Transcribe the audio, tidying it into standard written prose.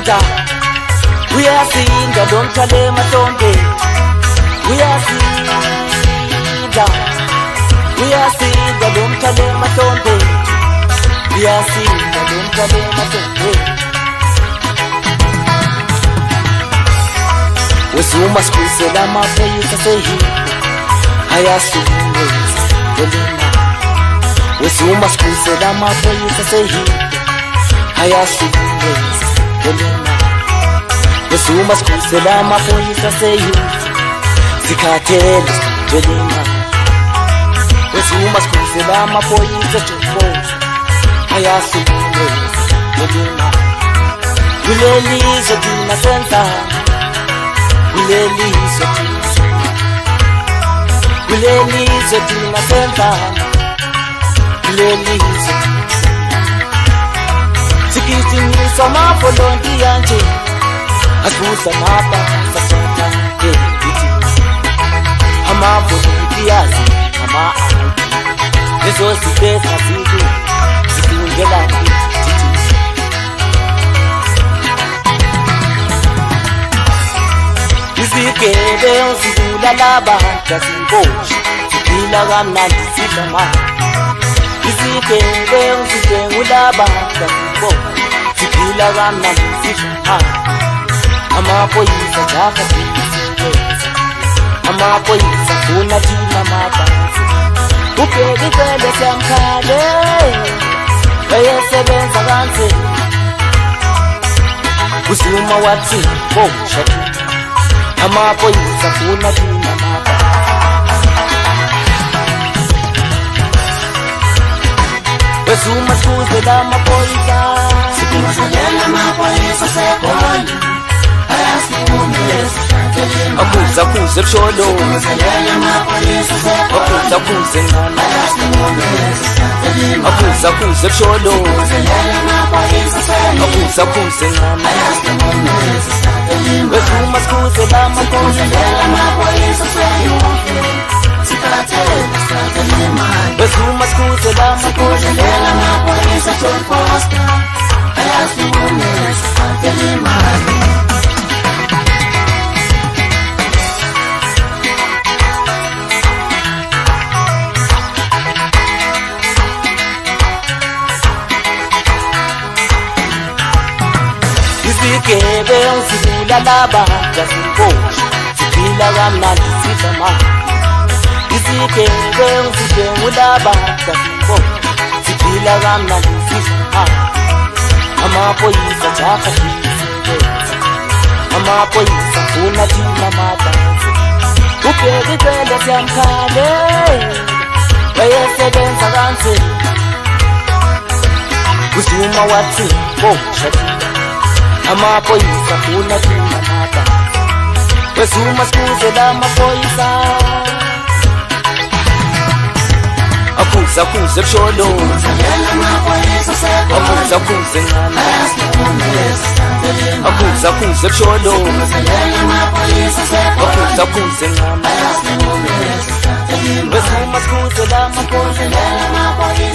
uyasinda, uyasinda domthwale emahlombe. Uyasinda, uyasinda domthwale emahlombe. Uyasinda domthwale emahlombe. Wesuma sikhusela amaphoyisa sehile ayasungeza yolima. Wesuma sikhusela amaphoyisa sehile ayasungeza yolima. Wesuma sikhusela amaphoyisa sehile zikhathele yolima. Wesuma sikhusela amaphoyisa jokoza ayasungeza yolima. Kulelizwe thina senzani, kulelizwe thina senzani, kulelizwe sigijinyisa amavolontiya nje asibusa amabhasa sona ithi amavolontiyazi ama-IT lezo zibeza ziku zifundela ngithi izigebengu zibulala abantu aziboshi ziphila kamnandi zidla amanga. Izigebengu zidlwengula abantu aziboshi ziphila kamnandi zidla amanga. Amaphoyisa jaha siyisebenza, amaphoyisa funa thina amabhasi. Ubheka icele siyamkhale wayesebenza kanzima. Uzuma wathi bosha thina amaphoyisa funa thina amabhasi. Wesuma sikhuzela amaphoyisa, sikhuzelela amaphoyisa sekhona ayasikhumeza. Akhuze akhuze busholo, sikhuzelela amaphoyisa sekhona akhuze ngana ayasikhumeza. Akhuze akhuze busholo, sikhuzelela amaphoyisa sekhona akhuze akhuze ngana ayasikhumeza. Wesuma sikhuzela amaphoyisa sekhona sikhathele imali. Wesuma sikhuzela amaphoyisa John Foster ayasikhumeza sikhathele imali. Izigebengu zibulala abantu aziboshi ziphila kamnandi zidla amanga. Izigebengu zidlwengula abantu aziboshi ziphila kamnandi zidla amanga. Amaphoyisa jaha siyisebenza, amaphoyisa funa thina amabhasi. Ubheka icele siyamkhale wayesebenza kanzima. Uzuma wathi bosha thina amaphoyisa funa thina amabhasi. Wesuma sikhuzela amaphoyisa, akhuze akhuze busholo, akhuze akhuze ngana akhuze akhuze busholo, akhuze akhuze ngana. Wesuma sikhuzela amaphoyisa